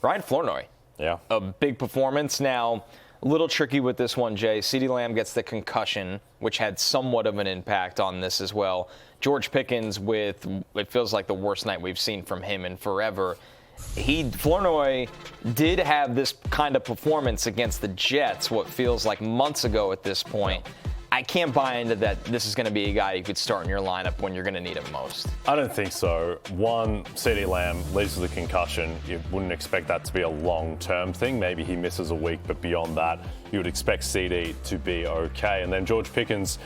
Ryan Flournoy. Yeah. A big performance. Now, a little tricky with this one, Jay. CeeDee Lamb gets the concussion, which had somewhat of an impact on this as well. George Pickens with, it feels like the worst night we've seen from him in forever. Flournoy did have this kind of performance against the Jets, what feels like months ago at this point. I can't buy into that this is going to be a guy you could start in your lineup when you're going to need him most. I don't think so. One, CeeDee Lamb leads with a concussion. You wouldn't expect that to be a long-term thing. Maybe he misses a week, but beyond that, you would expect CeeDee to be okay. And then George Pickens,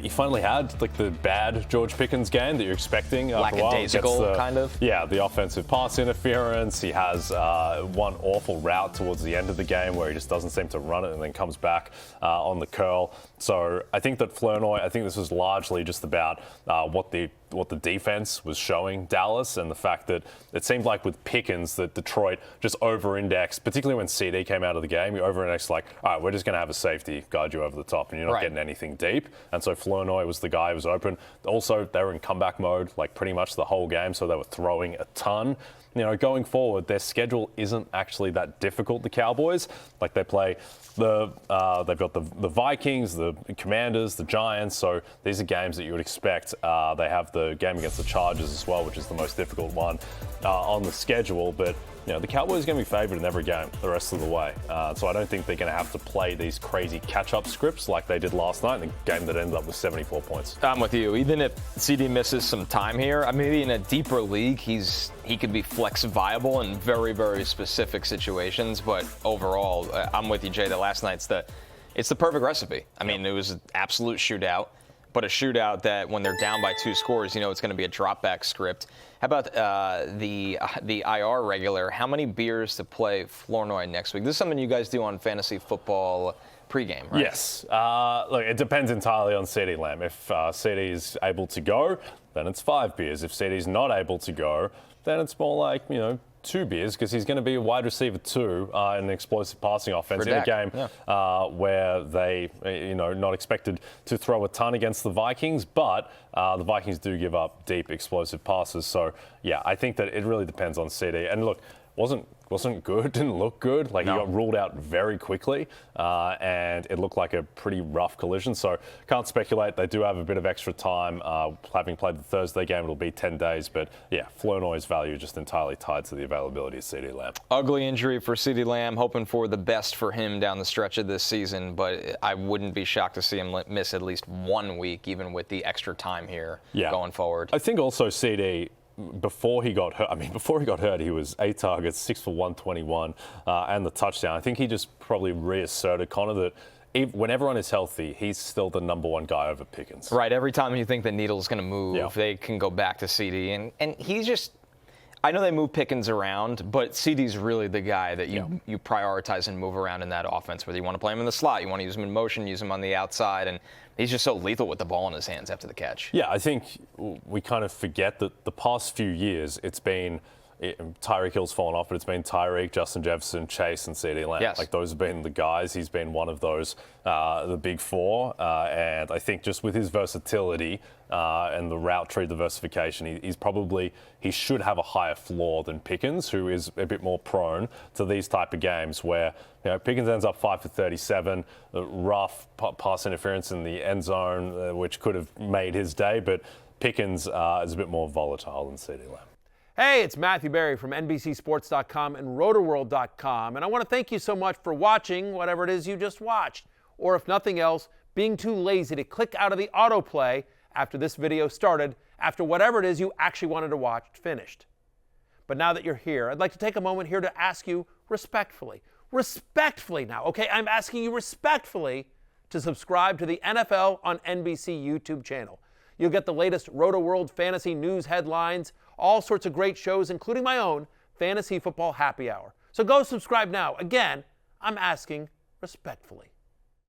you finally had like the bad George Pickens game that you're expecting after a while. Lackadaisical, kind of. Yeah, the offensive pass interference. He has one awful route towards the end of the game where he just doesn't seem to run it and then comes back on the curl. So I think that Flournoy, I think this was largely just about what the defense was showing Dallas, and the fact that it seemed like with Pickens that Detroit just over-indexed, particularly when CeeDee came out of the game, you over-indexed like, all right, we're just going to have a safety guard you over the top and you're not getting anything deep. And so Flournoy was the guy who was open. Also, they were in comeback mode like pretty much the whole game, so they were throwing a ton. You know, going forward, their schedule isn't actually that difficult, the Cowboys. Like they play they've got the Vikings, the Commanders, the Giants. So these are games that you would expect. They have the game against the Chargers as well, which is the most difficult one on the schedule. But you know, the Cowboys are going to be favored in every game the rest of the way. So I don't think they're going to have to play these crazy catch-up scripts like they did last night in the game that ended up with 74 points. I'm with you. Even if CeeDee misses some time here, maybe in a deeper league, he could be flex viable in very, very specific situations. But overall, I'm with you, Jay, that last night's it's the perfect recipe. I mean, it was an absolute shootout, but a shootout that when they're down by 2 scores, you know it's going to be a drop-back script. How about the IR regular? How many beers to play Flournoy next week? This is something you guys do on fantasy football pregame, right? Yes. Look, it depends entirely on CeeDee Lamb. If CeeDee is able to go, then it's 5 beers. If CeeDee's not able to go, then it's more like, 2 beers, because he's going to be a wide receiver 2 in an explosive passing offense in a game where they, not expected to throw a ton against the Vikings, but the Vikings do give up deep explosive passes. So, yeah, I think that it really depends on CeeDee. And look, wasn't good, didn't look good. Like, he got ruled out very quickly, and it looked like a pretty rough collision. So can't speculate. They do have a bit of extra time. Having played the Thursday game, it'll be 10 days. But, yeah, Flournoy's value just entirely tied to the availability of CeeDee Lamb. Ugly injury for CeeDee Lamb. Hoping for the best for him down the stretch of this season. But I wouldn't be shocked to see him miss at least 1 week, even with the extra time here going forward. I think also CeeDee, before he got hurt, he was 8 targets, 6 for 121, and the touchdown. I think he just probably reasserted, Connor, that when everyone is healthy, he's still the number 1 guy over Pickens. Right. Every time you think the needle's going to move, they can go back to CeeDee. And he's just, I know they move Pickens around, but CeeDee's really the guy that you prioritize and move around in that offense, whether you want to play him in the slot, you want to use him in motion, use him on the outside, and he's just so lethal with the ball in his hands after the catch. Yeah, I think we kind of forget that the past few years, it's been Tyreek Hill's fallen off, but it's been Tyreek, Justin Jefferson, Chase, and CeeDee Lamb. Yes. Like, those have been the guys. He's been one of those, the big 4. And I think just with his versatility and the route tree diversification, he should have a higher floor than Pickens, who is a bit more prone to these type of games where, Pickens ends up 5 for 37, rough pass interference in the end zone, which could have made his day, but Pickens is a bit more volatile than CeeDee Lamb. Hey, it's Matthew Berry from NBCSports.com and RotoWorld.com, and I want to thank you so much for watching whatever it is you just watched, or if nothing else, being too lazy to click out of the autoplay after this video started, after whatever it is you actually wanted to watch finished. But now that you're here, I'd like to take a moment here to ask you respectfully now, okay? I'm asking you respectfully to subscribe to the NFL on NBC YouTube channel. You'll get the latest RotoWorld fantasy news headlines, all sorts of great shows, including my own Fantasy Football Happy Hour. So go subscribe now. Again, I'm asking respectfully.